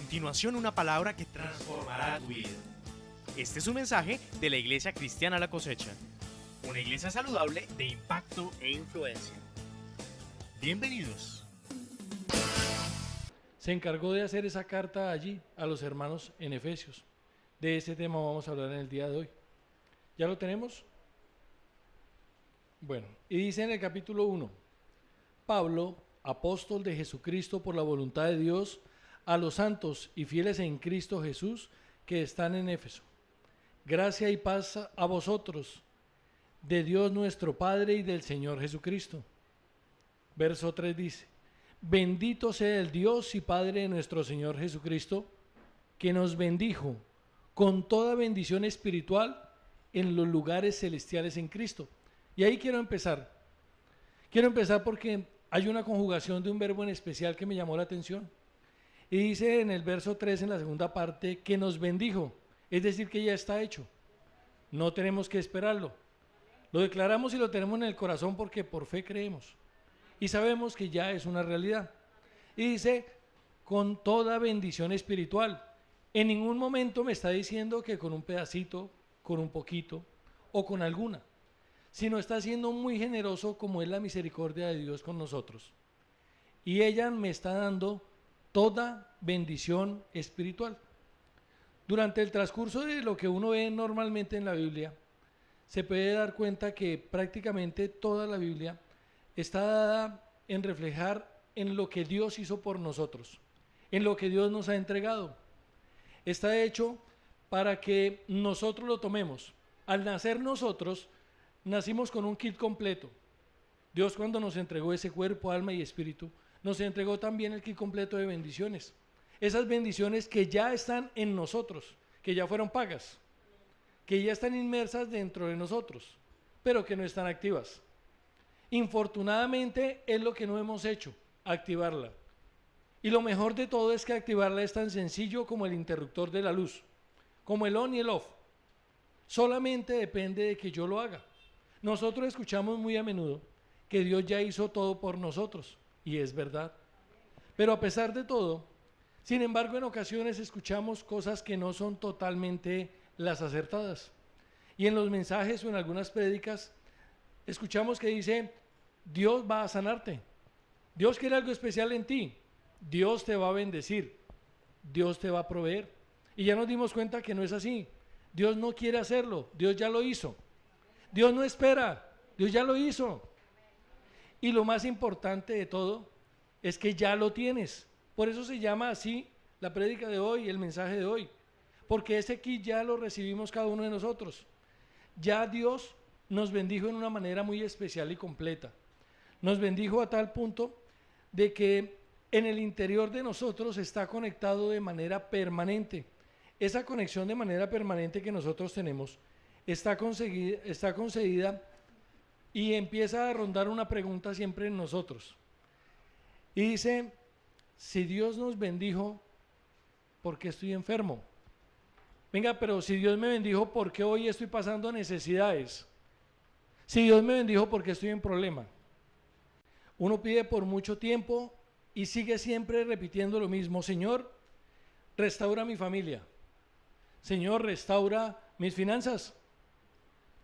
continuación una palabra que transformará tu vida. Este es un mensaje de la Iglesia Cristiana La Cosecha, una iglesia saludable de impacto e influencia. Bienvenidos. Se encargó de hacer esa carta allí a los hermanos en Efesios. De ese tema vamos a hablar en el día de hoy. ¿Ya lo tenemos? Bueno, y dice en el capítulo 1, Pablo, apóstol de Jesucristo por la voluntad de Dios, a los santos y fieles en Cristo Jesús que están en Éfeso. Gracia y paz a vosotros, de Dios nuestro Padre y del Señor Jesucristo. Verso 3 dice, bendito sea el Dios y Padre de nuestro Señor Jesucristo, que nos bendijo con toda bendición espiritual en los lugares celestiales en Cristo. Y ahí quiero empezar. Quiero empezar porque hay una conjugación de un verbo en especial que me llamó la atención. Y dice en el verso 3, en la segunda parte, que nos bendijo. Es decir, que ya está hecho. No tenemos que esperarlo. Lo declaramos y lo tenemos en el corazón porque por fe creemos. Y sabemos que ya es una realidad. Y dice, con toda bendición espiritual. En ningún momento me está diciendo que con un pedacito, con un poquito o con alguna, sino está siendo muy generoso como es la misericordia de Dios con nosotros. Y ella me está dando toda bendición espiritual. Durante el transcurso de lo que uno ve normalmente en la Biblia, se puede dar cuenta que prácticamente toda la Biblia está dada en reflejar en lo que Dios hizo por nosotros, en lo que Dios nos ha entregado. Está hecho para que nosotros lo tomemos. Al nacer nosotros, nacimos con un kit completo. Dios, cuando nos entregó ese cuerpo, alma y espíritu, nos entregó también el kit completo de bendiciones. Esas bendiciones que ya están en nosotros, que ya fueron pagas, que ya están inmersas dentro de nosotros, pero que no están activas. Infortunadamente es lo que no hemos hecho, activarla. Y lo mejor de todo es que activarla es tan sencillo como el interruptor de la luz, como el on y el off. Solamente depende de que yo lo haga. Nosotros escuchamos muy a menudo que Dios ya hizo todo por nosotros, y es verdad. Pero a pesar de todo, sin embargo, en ocasiones escuchamos cosas que no son totalmente las acertadas. Y en los mensajes o en algunas prédicas, escuchamos que dice, Dios va a sanarte, Dios quiere algo especial en ti, Dios te va a bendecir, Dios te va a proveer. Y ya nos dimos cuenta que no es así. Dios no quiere hacerlo, Dios ya lo hizo. Dios no espera, Dios ya lo hizo. Y lo más importante de todo es que ya lo tienes. Por eso se llama así la prédica de hoy, el mensaje de hoy. Porque ese kit ya lo recibimos cada uno de nosotros. Ya Dios nos bendijo en una manera muy especial y completa. Nos bendijo a tal punto de que en el interior de nosotros está conectado de manera permanente. Esa conexión de manera permanente que nosotros tenemos está concedida y empieza a rondar una pregunta siempre en nosotros. Y dice, si Dios nos bendijo, ¿por qué estoy enfermo? Venga, pero si Dios me bendijo, ¿por qué hoy estoy pasando necesidades? Si Dios me bendijo, ¿por qué estoy en problema? Uno pide por mucho tiempo y sigue siempre repitiendo lo mismo. Señor, restaura mi familia. Señor, restaura mis finanzas.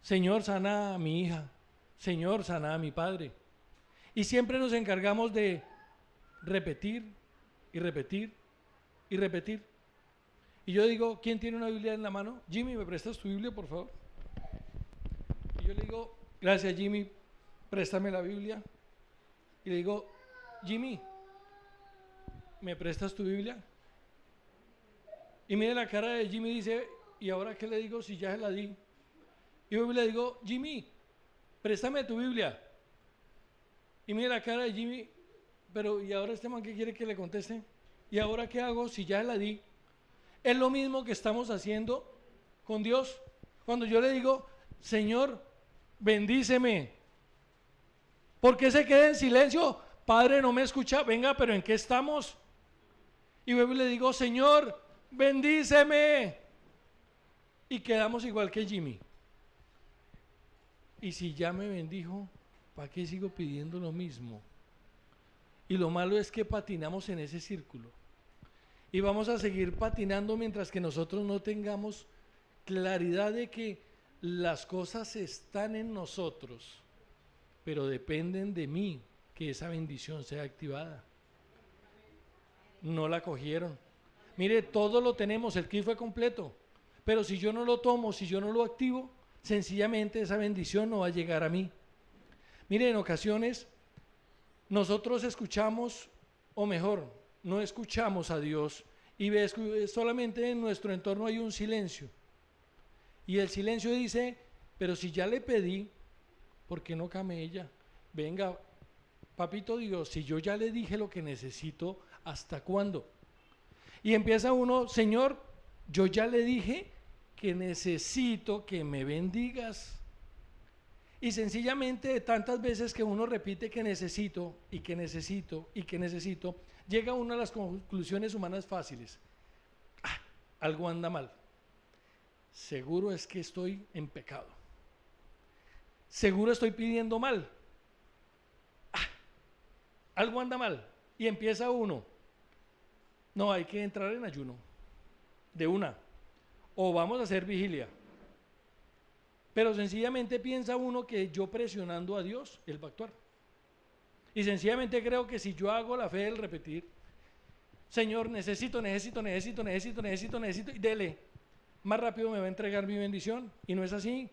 Señor, sana a mi hija. Señor, sana a mi padre. Y siempre nos encargamos de repetir y repetir y repetir. Y yo digo, ¿quién tiene una Biblia en la mano? Jimmy, ¿me prestas tu Biblia, por favor? Y yo le digo, gracias Jimmy, préstame la Biblia. Y le digo, Jimmy, ¿me prestas tu Biblia? Y mire la cara de Jimmy y dice, ¿y ahora qué le digo si ya se la di? Y yo le digo, Jimmy, préstame tu Biblia. Y mire la cara de Jimmy, pero ¿y ahora este man qué quiere que le conteste? ¿Y ahora qué hago si ya se la di? Es lo mismo que estamos haciendo con Dios. Cuando yo le digo, Señor, bendíceme. ¿Por qué se queda en silencio? Padre, no me escucha. Venga, pero ¿en qué estamos? Y luego le digo, Señor, bendíceme. Y quedamos igual que Jimmy. Y si ya me bendijo, ¿para qué sigo pidiendo lo mismo? Y lo malo es que patinamos en ese círculo. y vamos a seguir patinando mientras que nosotros no tengamos claridad de que las cosas están en nosotros, pero dependen de mí que esa bendición sea activada. No la cogieron. Mire, todo lo tenemos, el kit fue completo, pero si yo no lo tomo, si yo no lo activo, sencillamente esa bendición no va a llegar a mí. Mire, en ocasiones nosotros escuchamos, o mejor, no escuchamos a Dios y ves que solamente en nuestro entorno hay un silencio. Y el silencio dice, pero si ya le pedí, ¿por qué no camella? Venga, papito Dios, si yo ya le dije lo que necesito, ¿hasta cuándo? Y empieza uno, Señor, yo ya le dije que necesito que me bendigas. Y sencillamente de tantas veces que uno repite que necesito y que necesito y que necesito, llega uno a las conclusiones humanas fáciles. Algo anda mal. Seguro es que estoy en pecado. Seguro estoy pidiendo mal. Algo anda mal. Y empieza uno. No, hay que entrar en ayuno. De una. O vamos a hacer vigilia. Pero sencillamente piensa uno que yo presionando a Dios, Él va a actuar. Y sencillamente creo que si yo hago la fe del repetir, Señor, necesito, y dele, más rápido me va a entregar mi bendición. Y no es así.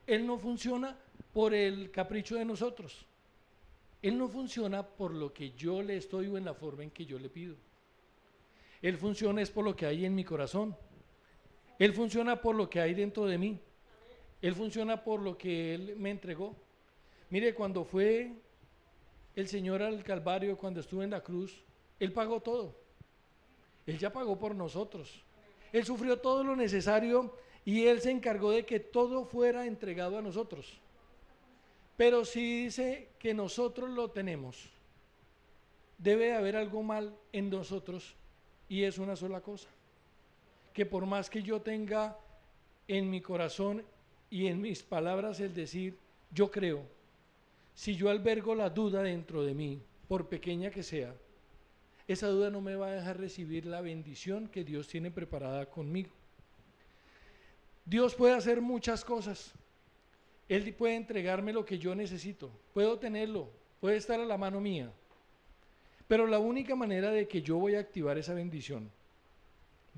Él no funciona por el capricho de nosotros. Él no funciona por lo que yo le estoy o en la forma en que yo le pido. Él funciona es por lo que hay en mi corazón. Él funciona por lo que hay dentro de mí. Él funciona por lo que Él me entregó. Mire, cuando fue el Señor al Calvario, cuando estuvo en la cruz, Él pagó todo. Él ya pagó por nosotros. Él sufrió todo lo necesario y Él se encargó de que todo fuera entregado a nosotros. Pero si dice que nosotros lo tenemos, debe haber algo mal en nosotros y es una sola cosa. Que por más que yo tenga en mi corazón y en mis palabras el decir, yo creo, si yo albergo la duda dentro de mí, por pequeña que sea, esa duda no me va a dejar recibir la bendición que Dios tiene preparada conmigo. Dios puede hacer muchas cosas. Él puede entregarme lo que yo necesito. Puedo tenerlo, puede estar a la mano mía. Pero la única manera de que yo voy a activar esa bendición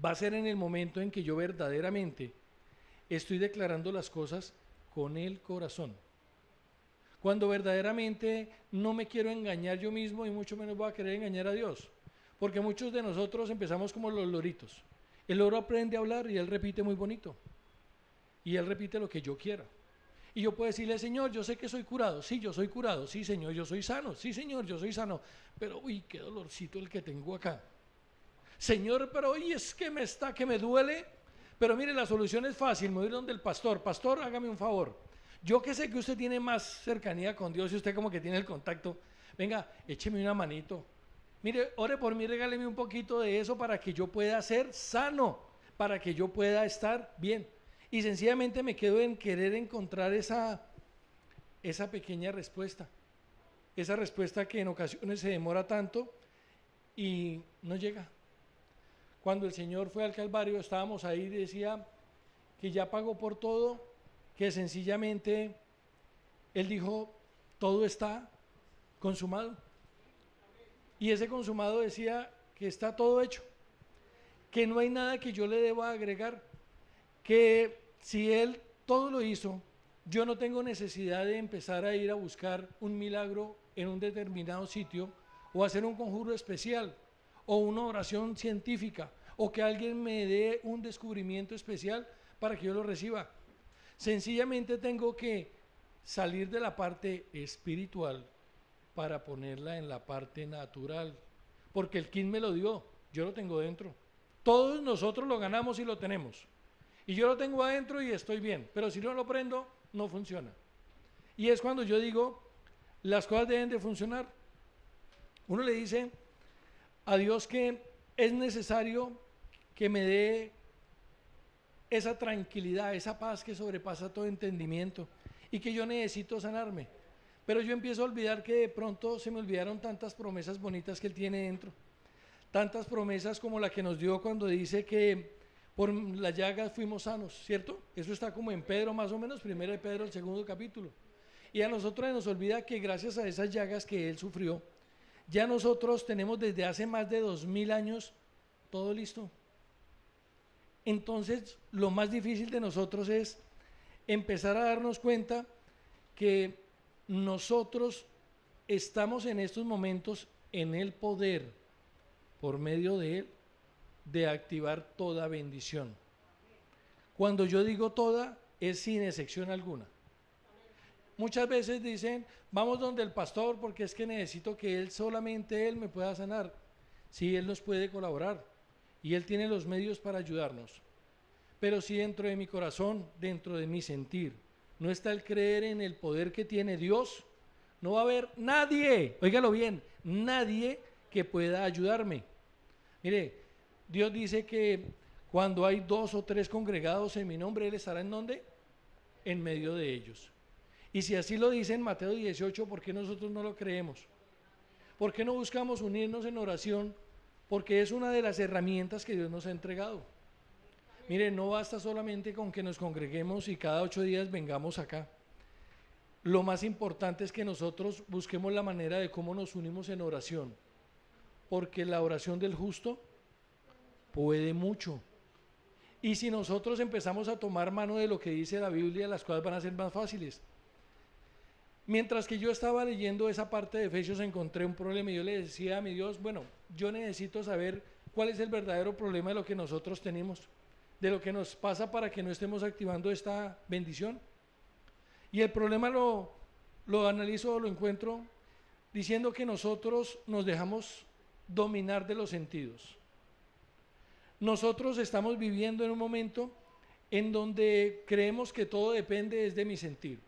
va a ser en el momento en que yo verdaderamente estoy declarando las cosas con el corazón. Cuando verdaderamente no me quiero engañar yo mismo y mucho menos voy a querer engañar a Dios. Porque muchos de nosotros empezamos como los loritos. El loro aprende a hablar y él repite muy bonito. Y él repite lo que yo quiera. Y yo puedo decirle, Señor, yo sé que soy curado. Sí, yo soy curado. Sí, Señor, yo soy sano. Sí, Señor, yo soy sano. Pero, uy, qué dolorcito el que tengo acá. Señor, pero hoy es que me duele. Pero mire, la solución es fácil, me voy donde el pastor. Pastor, hágame un favor. Yo que sé que usted tiene más cercanía con Dios y usted como que tiene el contacto. Venga, écheme una manito. Mire, ore por mí, regáleme un poquito de eso para que yo pueda ser sano, para que yo pueda estar bien. Y sencillamente me quedo en querer encontrar esa pequeña respuesta. Esa respuesta que en ocasiones se demora tanto y no llega. Cuando el Señor fue al Calvario, estábamos ahí y decía que ya pagó por todo, que sencillamente Él dijo, todo está consumado. Y ese consumado decía que está todo hecho, que no hay nada que yo le deba agregar, que si Él todo lo hizo, yo no tengo necesidad de empezar a ir a buscar un milagro en un determinado sitio o hacer un conjuro especial o una oración científica o que alguien me dé un descubrimiento especial para que yo lo reciba. Sencillamente tengo que salir de la parte espiritual para ponerla en la parte natural, porque el kin me lo dio, yo lo tengo dentro. Todos nosotros lo ganamos y lo tenemos. Y yo lo tengo adentro y estoy bien, pero si no lo prendo, no funciona. Y es cuando yo digo, las cosas deben de funcionar. Uno le dice a Dios que es necesario que me dé esa tranquilidad, esa paz que sobrepasa todo entendimiento y que yo necesito sanarme. Pero yo empiezo a olvidar que de pronto se me olvidaron tantas promesas bonitas que Él tiene dentro, tantas promesas como la que nos dio cuando dice que por las llagas fuimos sanos, ¿cierto? Eso está como en Pedro más o menos, primero de Pedro, el segundo capítulo. Y a nosotros se nos olvida que gracias a esas llagas que Él sufrió, ya nosotros tenemos desde hace más de 2000 años todo listo. Entonces, lo más difícil de nosotros es empezar a darnos cuenta que nosotros estamos en estos momentos en el poder, por medio de Él, de activar toda bendición. Cuando yo digo toda, es sin excepción alguna. Muchas veces dicen, vamos donde el pastor porque es que necesito que Él, solamente Él me pueda sanar. Sí, Él nos puede colaborar y Él tiene los medios para ayudarnos. Pero si dentro de mi corazón, dentro de mi sentir, no está el creer en el poder que tiene Dios, no va a haber nadie, óigalo bien, nadie que pueda ayudarme. Mire, Dios dice que cuando hay 2 o 3 congregados en mi nombre, Él estará ¿en dónde? En medio de ellos. Y si así lo dice en Mateo 18, ¿por qué nosotros no lo creemos? ¿Por qué no buscamos unirnos en oración? Porque es una de las herramientas que Dios nos ha entregado. Mire, no basta solamente con que nos congreguemos y cada 8 días vengamos acá. Lo más importante es que nosotros busquemos la manera de cómo nos unimos en oración. Porque la oración del justo puede mucho. Y si nosotros empezamos a tomar mano de lo que dice la Biblia, las cosas van a ser más fáciles. Mientras que yo estaba leyendo esa parte de Efesios, encontré un problema y yo le decía a mi Dios, bueno, yo necesito saber cuál es el verdadero problema de lo que nosotros tenemos, de lo que nos pasa para que no estemos activando esta bendición. Y el problema lo analizo, lo encuentro diciendo que nosotros nos dejamos dominar de los sentidos. Nosotros estamos viviendo en un momento en donde creemos que todo depende de mi sentir.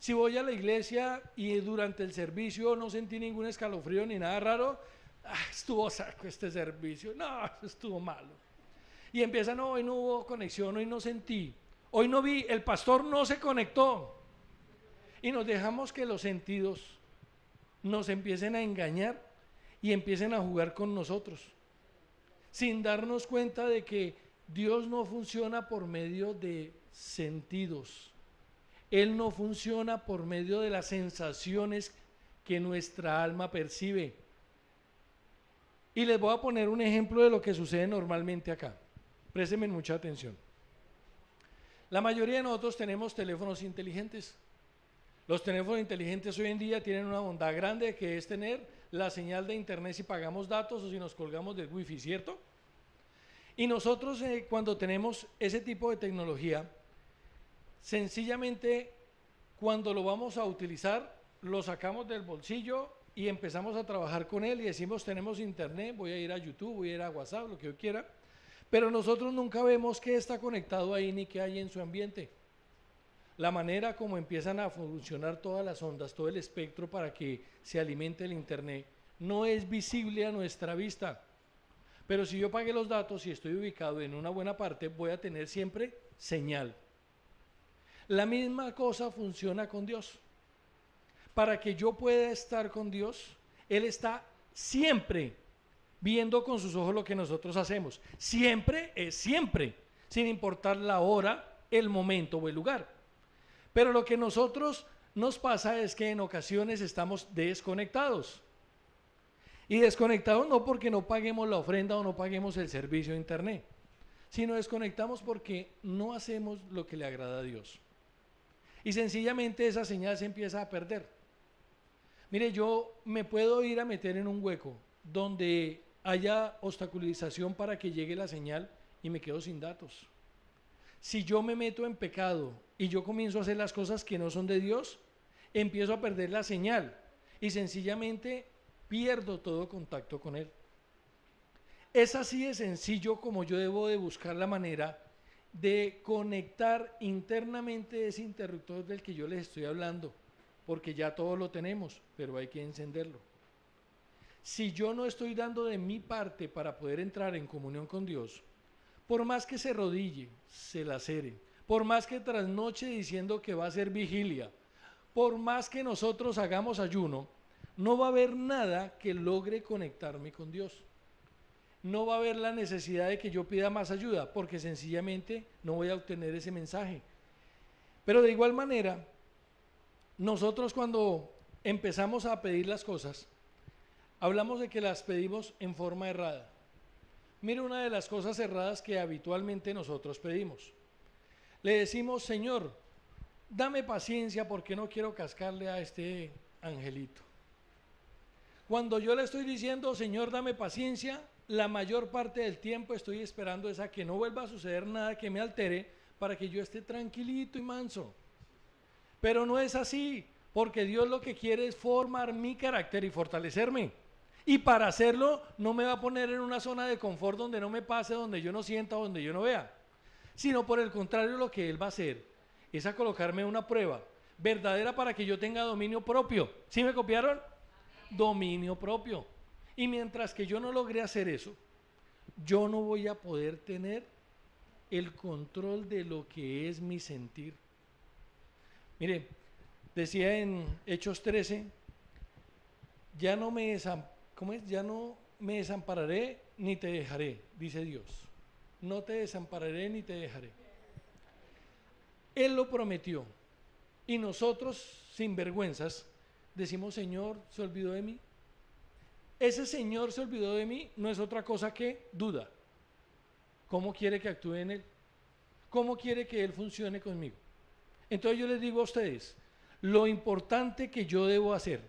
Si voy a la iglesia y durante el servicio no sentí ningún escalofrío ni nada raro, estuvo saco este servicio, no, estuvo malo. Y empiezan, no, hoy no hubo conexión, hoy no sentí, hoy no vi, el pastor no se conectó. Y nos dejamos que los sentidos nos empiecen a engañar y empiecen a jugar con nosotros, sin darnos cuenta de que Dios no funciona por medio de sentidos. Él no funciona por medio de las sensaciones que nuestra alma percibe. Y les voy a poner un ejemplo de lo que sucede normalmente acá. Préstenme mucha atención. La mayoría de nosotros tenemos teléfonos inteligentes. Los teléfonos inteligentes hoy en día tienen una bondad grande, que es tener la señal de internet si pagamos datos o si nos colgamos del wifi, ¿cierto? Y nosotros cuando tenemos ese tipo de tecnología, sencillamente cuando lo vamos a utilizar, lo sacamos del bolsillo y empezamos a trabajar con él y decimos, tenemos internet, voy a ir a YouTube, voy a ir a WhatsApp, lo que yo quiera, pero nosotros nunca vemos qué está conectado ahí ni qué hay en su ambiente. La manera como empiezan a funcionar todas las ondas, todo el espectro para que se alimente el internet, no es visible a nuestra vista. Pero si yo pagué los datos y estoy ubicado en una buena parte, voy a tener siempre señal. La misma cosa funciona con Dios. Para que yo pueda estar con Dios, Él está siempre viendo con sus ojos lo que nosotros hacemos. Siempre es siempre, sin importar la hora, el momento o el lugar. Pero lo que nosotros nos pasa es que en ocasiones estamos desconectados. Y desconectados no porque no paguemos la ofrenda o no paguemos el servicio de internet, sino desconectamos porque no hacemos lo que le agrada a Dios. Y sencillamente esa señal se empieza a perder. Mire, yo me puedo ir a meter en un hueco donde haya obstaculización para que llegue la señal y me quedo sin datos. Si yo me meto en pecado y yo comienzo a hacer las cosas que no son de Dios, empiezo a perder la señal y sencillamente pierdo todo contacto con Él. Es así de sencillo como yo debo de buscar la manera de conectar internamente ese interruptor del que yo les estoy hablando, porque ya todos lo tenemos, pero hay que encenderlo. Si yo no estoy dando de mi parte para poder entrar en comunión con Dios, por más que se rodille, se lacere, por más que trasnoche diciendo que va a ser vigilia, por más que nosotros hagamos ayuno, no va a haber nada que logre conectarme con Dios. no va a haber la necesidad de que yo pida más ayuda, porque sencillamente no voy a obtener ese mensaje. Pero de igual manera, nosotros cuando empezamos a pedir las cosas, hablamos de que las pedimos en forma errada. Mire una de las cosas erradas que habitualmente nosotros pedimos. Le decimos, Señor, dame paciencia porque no quiero cascarle a este angelito. Cuando yo le estoy diciendo, Señor, dame paciencia, la mayor parte del tiempo estoy esperando es a que no vuelva a suceder nada que me altere para que yo esté tranquilito y manso. Pero no es así, porque Dios lo que quiere es formar mi carácter y fortalecerme. Y para hacerlo no me va a poner en una zona de confort donde no me pase, donde yo no sienta, donde yo no vea. Sino por el contrario, lo que Él va a hacer es a colocarme una prueba verdadera para que yo tenga dominio propio. ¿Sí me copiaron? Dominio propio. Y mientras que yo no logre hacer eso, yo no voy a poder tener el control de lo que es mi sentir. Mire, decía en Hechos 13, ya no me desampararé ni te dejaré, dice Dios. No te desampararé ni te dejaré. Él lo prometió. Y nosotros, sin vergüenzas, decimos, Señor, ¿se olvidó de mí? Ese Señor se olvidó de mí no es otra cosa que duda. ¿Cómo quiere que actúe en Él? ¿Cómo quiere que Él funcione conmigo? Entonces yo les digo a ustedes, lo importante que yo debo hacer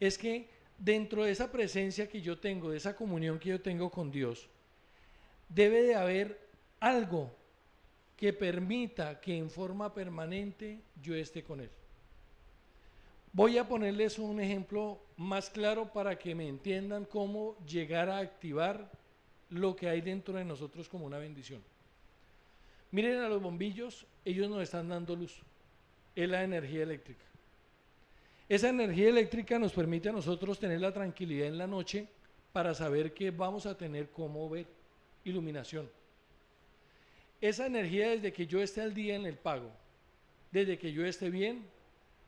es que dentro de esa presencia que yo tengo, de esa comunión que yo tengo con Dios, debe de haber algo que permita que en forma permanente yo esté con Él. Voy a ponerles un ejemplo más claro para que me entiendan cómo llegar a activar lo que hay dentro de nosotros como una bendición. Miren a los bombillos, ellos nos están dando luz, es la energía eléctrica. Esa energía eléctrica nos permite a nosotros tener la tranquilidad en la noche para saber que vamos a tener cómo ver iluminación. Esa energía, desde que yo esté al día en el pago, desde que yo esté bien,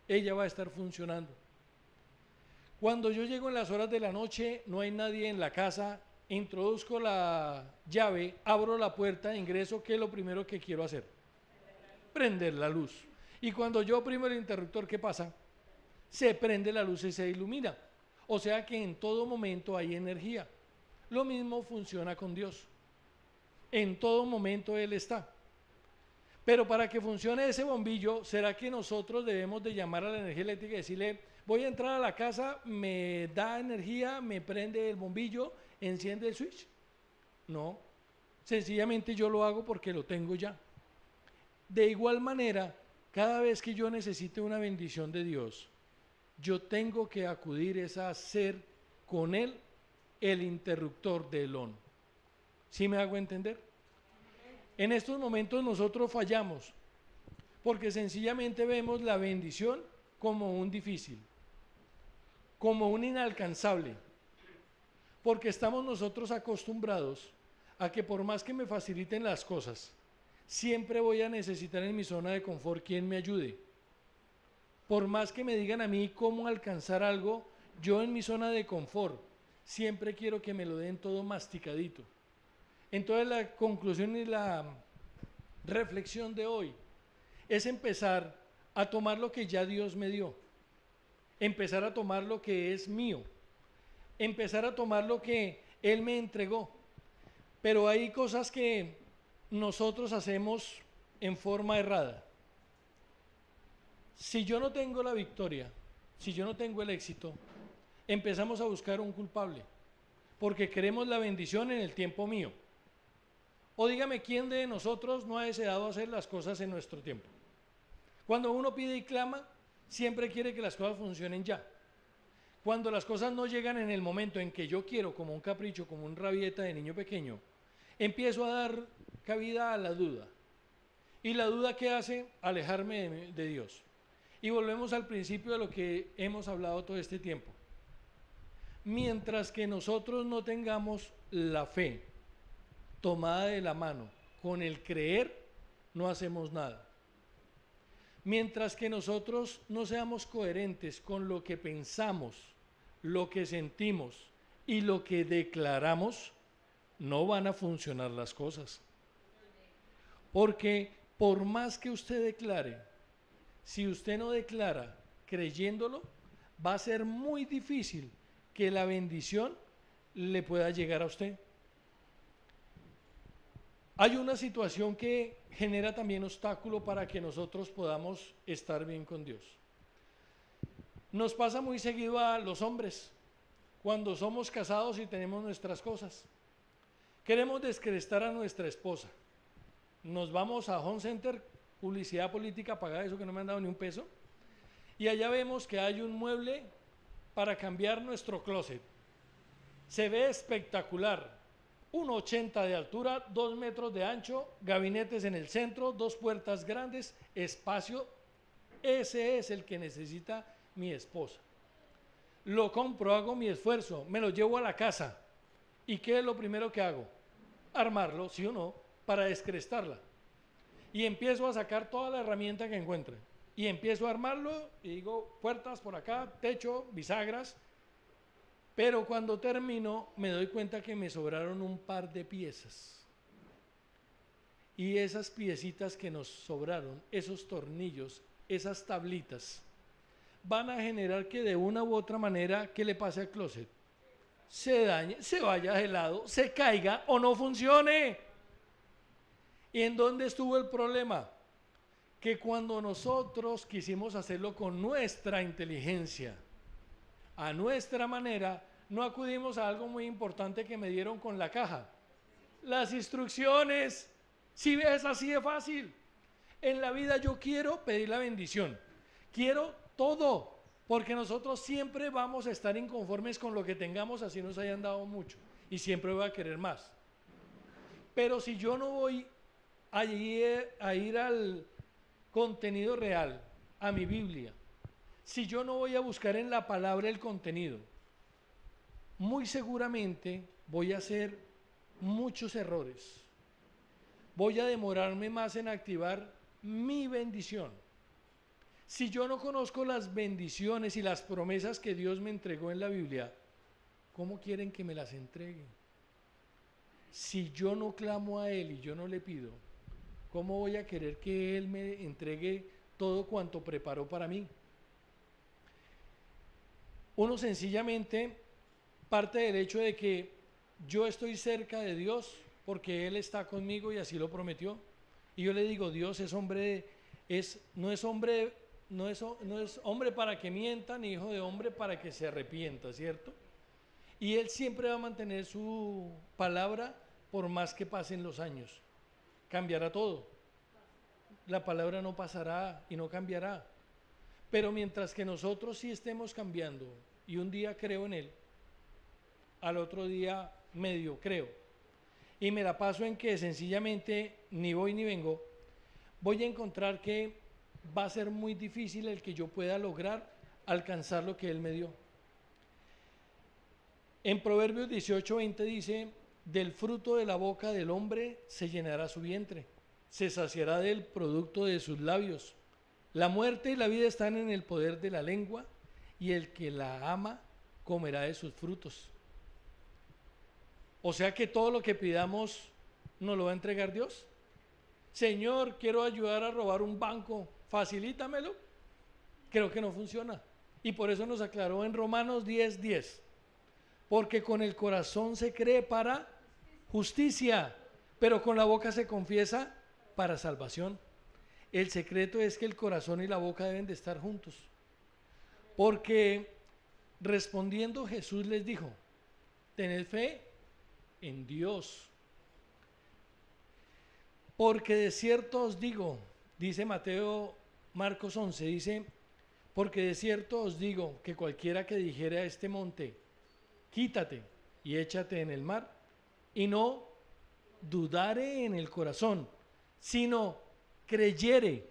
ella va a estar funcionando. Cuando yo llego en las horas de la noche, no hay nadie en la casa, introduzco la llave, abro la puerta, ingreso, ¿qué es lo primero que quiero hacer? Prender la luz. Y cuando yo oprimo el interruptor, ¿qué pasa? Se prende la luz y se ilumina. O sea que en todo momento hay energía. Lo mismo funciona con Dios. En todo momento Él está. Pero para que funcione ese bombillo, ¿será que nosotros debemos de llamar a la energía eléctrica y decirle, voy a entrar a la casa, me da energía, me prende el bombillo, enciende el switch? No, sencillamente yo lo hago porque lo tengo ya. De igual manera, cada vez que yo necesite una bendición de Dios, yo tengo que acudir a ser con Él el interruptor del on. ¿Sí me hago entender? En estos momentos nosotros fallamos porque sencillamente vemos la bendición como un difícil, como un inalcanzable, porque estamos nosotros acostumbrados a que por más que me faciliten las cosas, siempre voy a necesitar en mi zona de confort quien me ayude. Por más que me digan a mí cómo alcanzar algo, yo en mi zona de confort siempre quiero que me lo den todo masticadito. Entonces la conclusión y la reflexión de hoy es empezar a tomar lo que ya Dios me dio, empezar a tomar lo que es mío, empezar a tomar lo que Él me entregó. Pero hay cosas que nosotros hacemos en forma errada. Si yo no tengo la victoria, si yo no tengo el éxito, empezamos a buscar un culpable, porque queremos la bendición en el tiempo mío. O dígame, ¿quién de nosotros no ha deseado hacer las cosas en nuestro tiempo? Cuando uno pide y clama, siempre quiere que las cosas funcionen ya. Cuando las cosas no llegan en el momento en que yo quiero, como un capricho, como un rabieta de niño pequeño, empiezo a dar cabida a la duda. ¿Y la duda qué hace? Alejarme de Dios. Y volvemos al principio de lo que hemos hablado todo este tiempo. Mientras que nosotros no tengamos la fe tomada de la mano con el creer, no hacemos nada. Mientras que nosotros no seamos coherentes con lo que pensamos, lo que sentimos y lo que declaramos, no van a funcionar las cosas. Porque por más que usted declare, si usted no declara creyéndolo, va a ser muy difícil que la bendición le pueda llegar a usted. Hay una situación que genera también obstáculo para que nosotros podamos estar bien con Dios. Nos pasa muy seguido a los hombres, cuando somos casados y tenemos nuestras cosas. Queremos descrestar a nuestra esposa. Nos vamos a Home Center, publicidad política pagada, eso que no me han dado ni un peso, y allá vemos que hay un mueble para cambiar nuestro closet. Se ve espectacular, 1,80 de altura, 2 metros de ancho, gabinetes en el centro, 2 puertas grandes, espacio. Ese es el que necesita mi esposa. Lo compro, hago mi esfuerzo, me lo llevo a la casa. ¿Y qué es lo primero que hago? Armarlo, sí o no, para descrestarla. Y empiezo a sacar toda la herramienta que encuentre. Y empiezo a armarlo y digo, puertas por acá, techo, bisagras. Pero cuando termino me doy cuenta que me sobraron un par de piezas. Y esas piecitas que nos sobraron, esos tornillos, esas tablitas, van a generar que de una u otra manera, ¿qué le pase al closet? Se dañe, se vaya de lado, se caiga o no funcione. ¿Y en dónde estuvo el problema? Que cuando nosotros quisimos hacerlo con nuestra inteligencia, a nuestra manera, no acudimos a algo muy importante que me dieron con la caja. Las instrucciones. Si ves, así de fácil. En la vida yo quiero pedir la bendición. Quiero todo. Porque nosotros siempre vamos a estar inconformes con lo que tengamos, así nos hayan dado mucho. Y siempre voy a querer más. Pero si yo no voy a ir al contenido real, a mi Biblia, si yo no voy a buscar en la palabra el contenido, muy seguramente voy a hacer muchos errores. Voy a demorarme más en activar mi bendición. Si yo no conozco las bendiciones y las promesas que Dios me entregó en la Biblia, ¿cómo quieren que me las entregue? Si yo no clamo a Él y yo no le pido, ¿cómo voy a querer que Él me entregue todo cuanto preparó para mí? Uno sencillamente parte del hecho de que yo estoy cerca de Dios porque Él está conmigo y así lo prometió. Y yo le digo, Dios es hombre, no es hombre para que mienta, ni hijo de hombre para que se arrepienta, ¿cierto? Y Él siempre va a mantener su palabra por más que pasen los años. Cambiará todo. La palabra no pasará y no cambiará. Pero mientras que nosotros sí estemos cambiando y un día creo en Él, al otro día medio creo, y me la paso en que sencillamente ni voy ni vengo, voy a encontrar que va a ser muy difícil el que yo pueda lograr alcanzar lo que Él me dio. En Proverbios 18:20 dice, del fruto de la boca del hombre se llenará su vientre, se saciará del producto de sus labios. La muerte y la vida están en el poder de la lengua, y el que la ama comerá de sus frutos. O sea que todo lo que pidamos nos lo va a entregar Dios. Señor, quiero ayudar a robar un banco, facilítamelo. Creo que no funciona. Y por eso nos aclaró en Romanos 10:10. Porque con el corazón se cree para justicia, pero con la boca se confiesa para salvación. El secreto es que el corazón y la boca deben de estar juntos. Porque respondiendo Jesús les dijo, tened fe en Dios. Porque de cierto os digo, dice Marcos 11, dice, porque de cierto os digo que cualquiera que dijere a este monte, quítate y échate en el mar, y no dudare en el corazón, sino creyere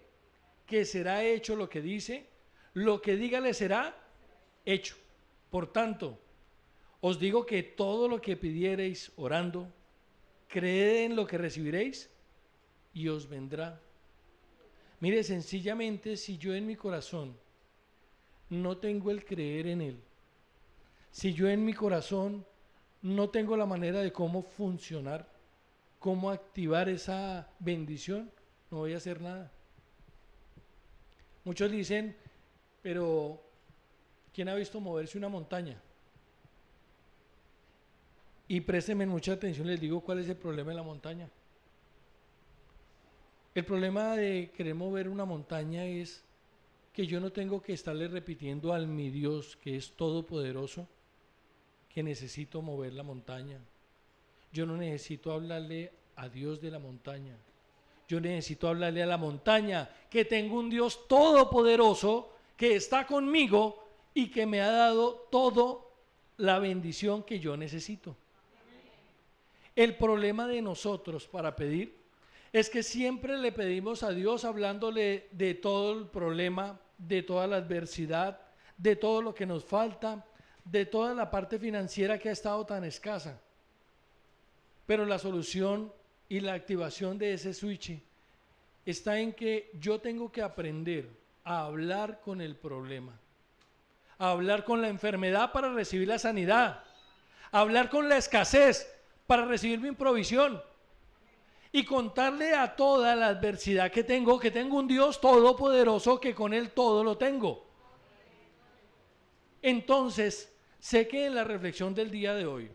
que será hecho lo que dice, lo que diga le será hecho. Por tanto, os digo que todo lo que pidiereis orando, creed en lo que recibiréis y os vendrá. Mire, sencillamente, si yo en mi corazón no tengo el creer en Él, si yo en mi corazón no tengo la manera de cómo funcionar, cómo activar esa bendición, no voy a hacer nada. Muchos dicen, pero ¿quién ha visto moverse una montaña? Y préstenme mucha atención, les digo cuál es el problema de la montaña. El problema de querer mover una montaña es que yo no tengo que estarle repitiendo al mi Dios, que es todopoderoso, que necesito mover la montaña. Yo no necesito hablarle a Dios de la montaña. Yo necesito hablarle a la montaña, que tengo un Dios todopoderoso, que está conmigo y que me ha dado toda la bendición que yo necesito. El problema de nosotros para pedir es que siempre le pedimos a Dios hablándole de todo el problema, de toda la adversidad, de todo lo que nos falta, de toda la parte financiera que ha estado tan escasa. Pero la solución y la activación de ese switch está en que yo tengo que aprender a hablar con el problema, a hablar con la enfermedad para recibir la sanidad, a hablar con la escasez para recibir mi provisión y contarle a toda la adversidad que tengo un Dios todopoderoso, que con Él todo lo tengo. Entonces, sé que en la reflexión del día de hoy,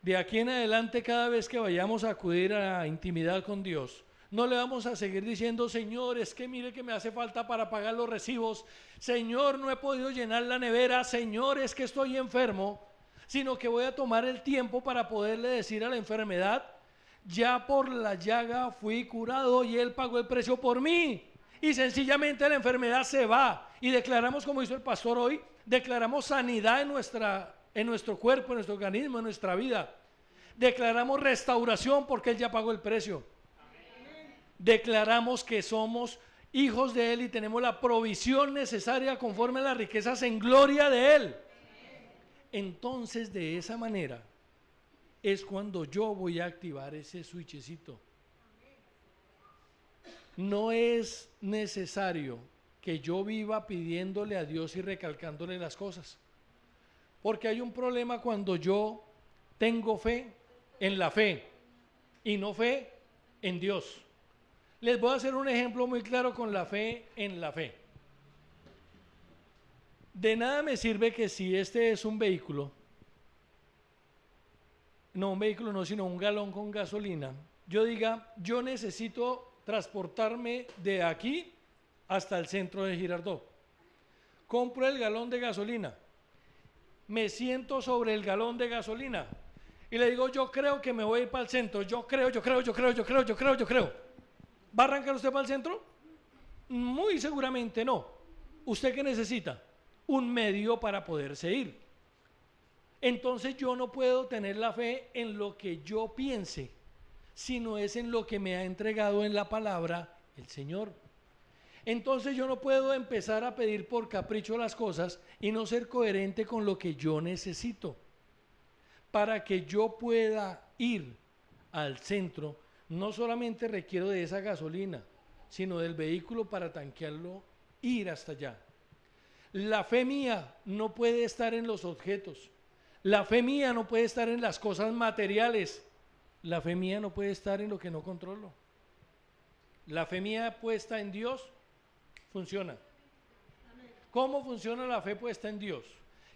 de aquí en adelante, cada vez que vayamos a acudir a la intimidad con Dios, no le vamos a seguir diciendo, Señor, es que mire que me hace falta para pagar los recibos, Señor, no he podido llenar la nevera, Señor, es que estoy enfermo, sino que voy a tomar el tiempo para poderle decir a la enfermedad, ya por la llaga fui curado y Él pagó el precio por mí. Y sencillamente la enfermedad se va. Y declaramos, como hizo el pastor hoy, declaramos sanidad en nuestro cuerpo, en nuestro organismo, en nuestra vida. Declaramos restauración porque Él ya pagó el precio. Declaramos que somos hijos de Él y tenemos la provisión necesaria conforme a las riquezas en gloria de Él. Entonces, de esa manera es cuando yo voy a activar ese switchecito. No es necesario que yo viva pidiéndole a Dios y recalcándole las cosas, porque hay un problema cuando yo tengo fe en la fe y no fe en Dios. Les voy a hacer un ejemplo muy claro con la fe en la fe. De nada me sirve que si este es un vehículo, no un vehículo no, sino un galón con gasolina, yo diga, yo necesito transportarme de aquí hasta el centro de Girardot. Compro el galón de gasolina, me siento sobre el galón de gasolina y le digo, yo creo que me voy a ir para el centro, yo creo. ¿Va a arrancar usted para el centro? Muy seguramente no. ¿Usted qué necesita? Un medio para poderse ir. Entonces yo no puedo tener la fe en lo que yo piense, sino es en lo que me ha entregado en la palabra el Señor. Entonces yo no puedo empezar a pedir por capricho las cosas y no ser coherente con lo que yo necesito. Para que yo pueda ir al centro, no solamente requiero de esa gasolina, sino del vehículo para tanquearlo, ir hasta allá. La fe mía no puede estar en los objetos. La fe mía no puede estar en las cosas materiales. La fe mía no puede estar en lo que no controlo. La fe mía puesta en Dios funciona. ¿Cómo funciona la fe puesta en Dios?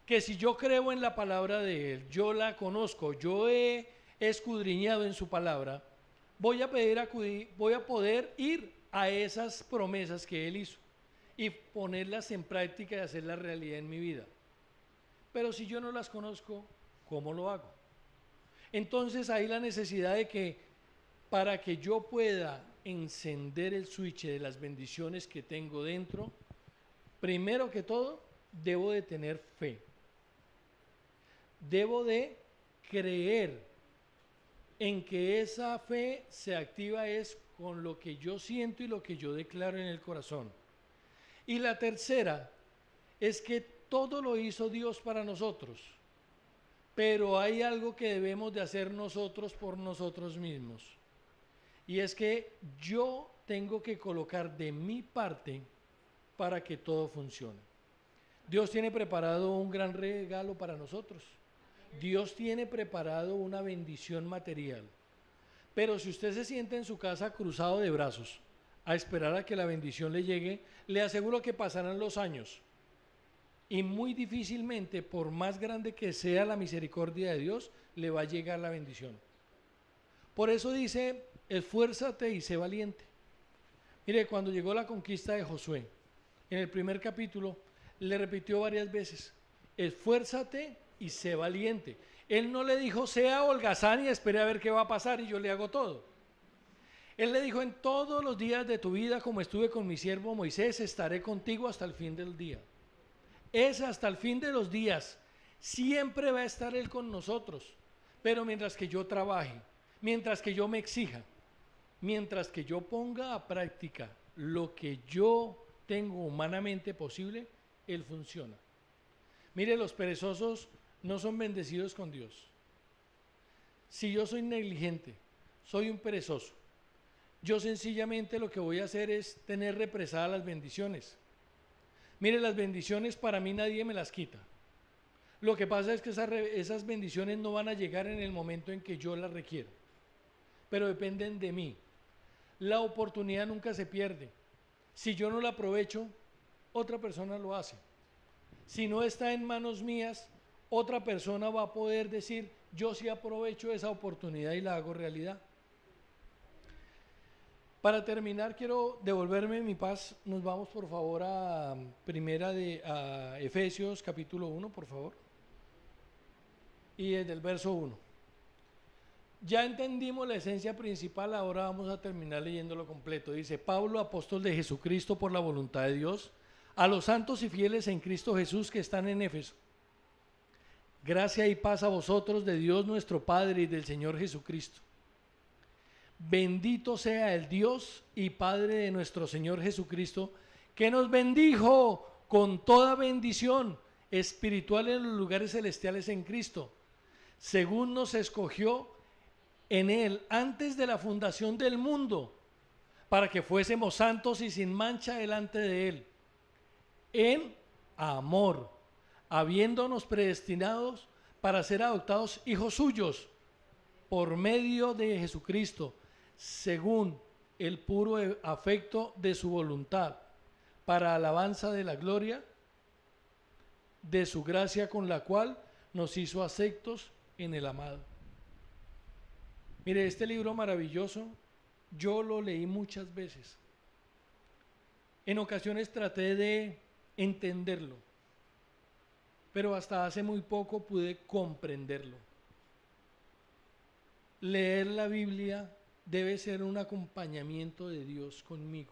Que si yo creo en la palabra de Él, yo la conozco, yo he escudriñado en su palabra, voy a poder ir a esas promesas que Él hizo y ponerlas en práctica y hacerlas realidad en mi vida. Pero si yo no las conozco, ¿cómo lo hago? Entonces hay la necesidad de que para que yo pueda encender el switch de las bendiciones que tengo dentro, primero que todo, debo de tener fe. Debo de creer en que esa fe se activa es con lo que yo siento y lo que yo declaro en el corazón. Y la tercera es que todo lo hizo Dios para nosotros, pero hay algo que debemos de hacer nosotros por nosotros mismos. Y es que yo tengo que colocar de mi parte para que todo funcione. Dios tiene preparado un gran regalo para nosotros. Dios tiene preparado una bendición material. Pero si usted se siente en su casa cruzado de brazos a esperar a que la bendición le llegue, le aseguro que pasarán los años y muy difícilmente, por más grande que sea la misericordia de Dios, le va a llegar la bendición. Por eso dice, esfuérzate y sé valiente. Mire, cuando llegó la conquista de Josué, en el primer capítulo, le repitió varias veces, esfuérzate y sé valiente. Él no le dijo, sea holgazán y espere a ver qué va a pasar y yo le hago todo. Él le dijo, en todos los días de tu vida, como estuve con mi siervo Moisés, estaré contigo hasta el fin del día. Es hasta el fin de los días. Siempre va a estar Él con nosotros. Pero mientras que yo trabaje, mientras que yo me exija, mientras que yo ponga a práctica lo que yo tengo humanamente posible, Él funciona. Mire, los perezosos no son bendecidos con Dios. Si yo soy negligente, soy un perezoso, yo sencillamente lo que voy a hacer es tener represadas las bendiciones. Mire, las bendiciones para mí nadie me las quita. Lo que pasa es que esas bendiciones no van a llegar en el momento en que yo las requiero, pero dependen de mí. La oportunidad nunca se pierde. Si yo no la aprovecho, otra persona lo hace. Si no está en manos mías, otra persona va a poder decir, yo sí aprovecho esa oportunidad y la hago realidad. Para terminar, quiero devolverme mi paz. Nos vamos, por favor, a Efesios capítulo 1, por favor. Y desde el verso 1. Ya entendimos la esencia principal, ahora vamos a terminar leyéndolo completo. Dice, Pablo, apóstol de Jesucristo por la voluntad de Dios, a los santos y fieles en Cristo Jesús que están en Éfeso. Gracia y paz a vosotros de Dios nuestro Padre y del Señor Jesucristo. Bendito sea el Dios y Padre de nuestro Señor Jesucristo, que nos bendijo con toda bendición espiritual en los lugares celestiales en Cristo, según nos escogió en Él antes de la fundación del mundo, para que fuésemos santos y sin mancha delante de Él, en amor, habiéndonos predestinados para ser adoptados hijos suyos por medio de Jesucristo, según el puro afecto de su voluntad, para alabanza de la gloria de su gracia, con la cual nos hizo aceptos en el amado. Mire, este libro maravilloso, yo lo leí muchas veces. En ocasiones traté de entenderlo, pero hasta hace muy poco pude comprenderlo. Leer la Biblia debe ser un acompañamiento de Dios conmigo.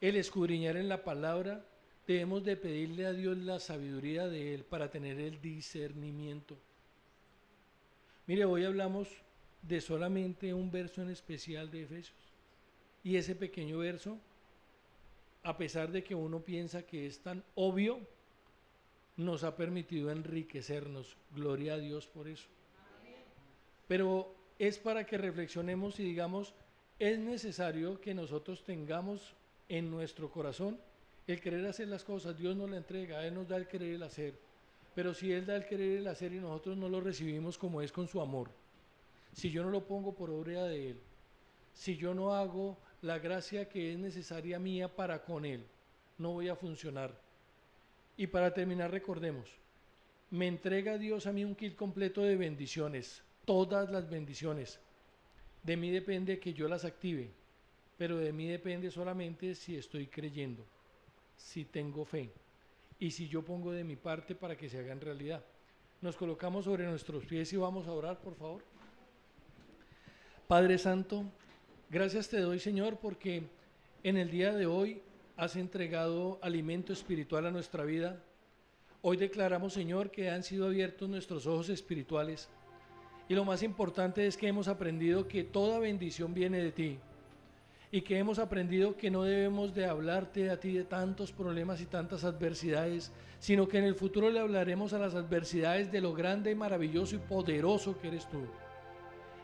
El escudriñar en la palabra, debemos de pedirle a Dios la sabiduría de Él para tener el discernimiento. Mire, hoy hablamos de solamente un verso en especial de Efesios. Y ese pequeño verso, a pesar de que uno piensa que es tan obvio, nos ha permitido enriquecernos. Gloria a Dios por eso. Pero es para que reflexionemos y digamos, es necesario que nosotros tengamos en nuestro corazón el querer hacer las cosas. Dios nos la entrega, Él nos da el querer y el hacer. Pero si Él da el querer y el hacer y nosotros no lo recibimos como es con su amor, si yo no lo pongo por obra de Él, si yo no hago la gracia que es necesaria mía para con Él, no voy a funcionar. Y para terminar, recordemos, me entrega Dios a mí un kit completo de bendiciones, todas las bendiciones. De mí depende que yo las active, pero de mí depende solamente si estoy creyendo, si tengo fe y si yo pongo de mi parte para que se haga en realidad. Nos colocamos sobre nuestros pies y vamos a orar, por favor. Padre Santo, gracias te doy, Señor, porque en el día de hoy has entregado alimento espiritual a nuestra vida. Hoy declaramos, Señor, que han sido abiertos nuestros ojos espirituales. Y lo más importante es que hemos aprendido que toda bendición viene de ti. Y que hemos aprendido que no debemos de hablarte a ti de tantos problemas y tantas adversidades, sino que en el futuro le hablaremos a las adversidades de lo grande y maravilloso y poderoso que eres tú.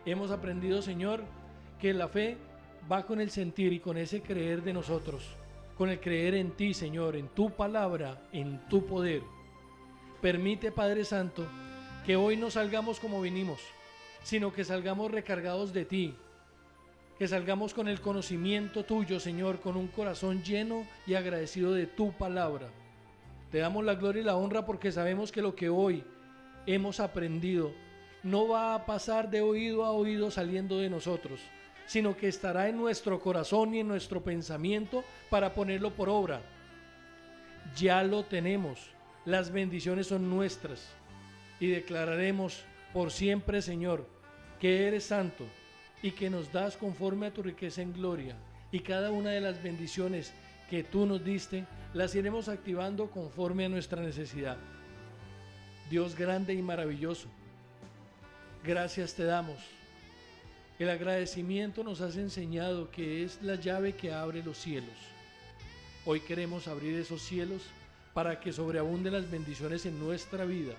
Hemos aprendido, Señor, que la fe va con el sentir y con ese creer de nosotros, con el creer en ti, Señor, en tu palabra, en tu poder. Permite, Padre Santo, Que hoy no salgamos como vinimos, sino que salgamos recargados de ti. Que salgamos con el conocimiento tuyo, Señor, con un corazón lleno y agradecido de tu palabra. Te damos la gloria y la honra porque sabemos que lo que hoy hemos aprendido no va a pasar de oído a oído saliendo de nosotros, sino que estará en nuestro corazón y en nuestro pensamiento para ponerlo por obra. Ya lo tenemos, las bendiciones son nuestras y declararemos por siempre, Señor, que eres santo y que nos das conforme a tu riqueza en gloria, y cada una de las bendiciones que tú nos diste las iremos activando conforme a nuestra necesidad. Dios grande y maravilloso, gracias te damos. El agradecimiento nos has enseñado que es la llave que abre los cielos. Hoy queremos abrir esos cielos para que sobreabunden las bendiciones en nuestra vida.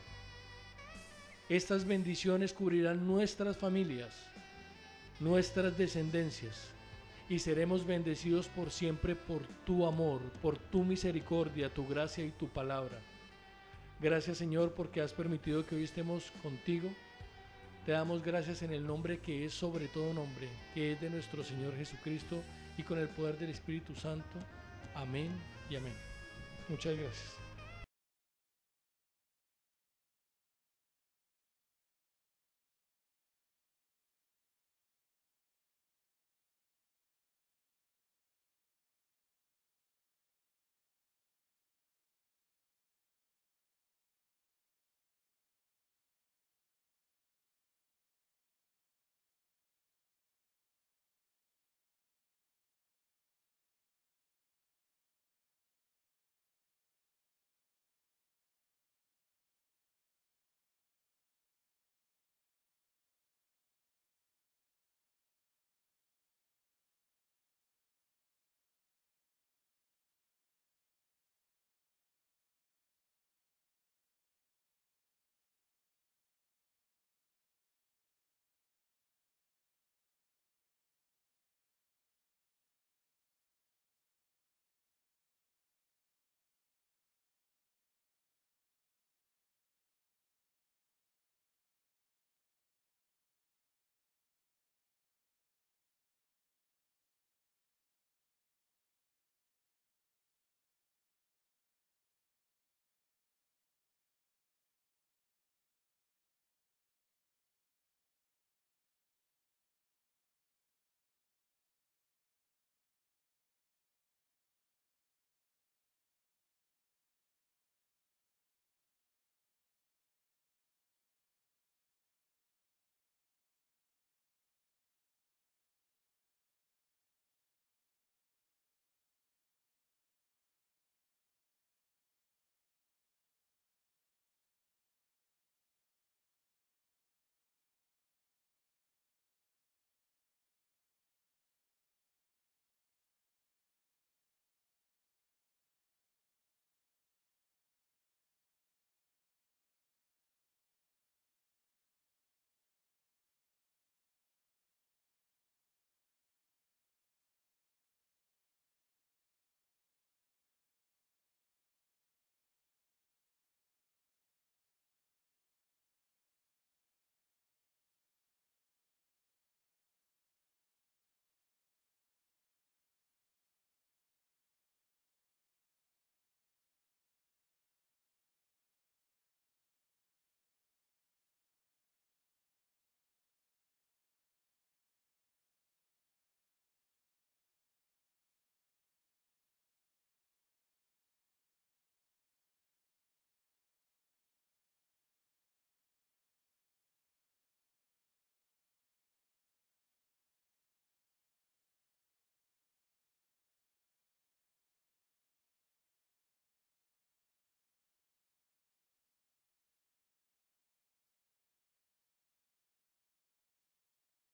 Estas bendiciones cubrirán nuestras familias, nuestras descendencias, y seremos bendecidos por siempre por tu amor, por tu misericordia, tu gracia y tu palabra. Gracias, Señor, porque has permitido que hoy estemos contigo. Te damos gracias en el nombre que es sobre todo nombre, que es de nuestro Señor Jesucristo, y con el poder del Espíritu Santo. Amén y amén. Muchas gracias.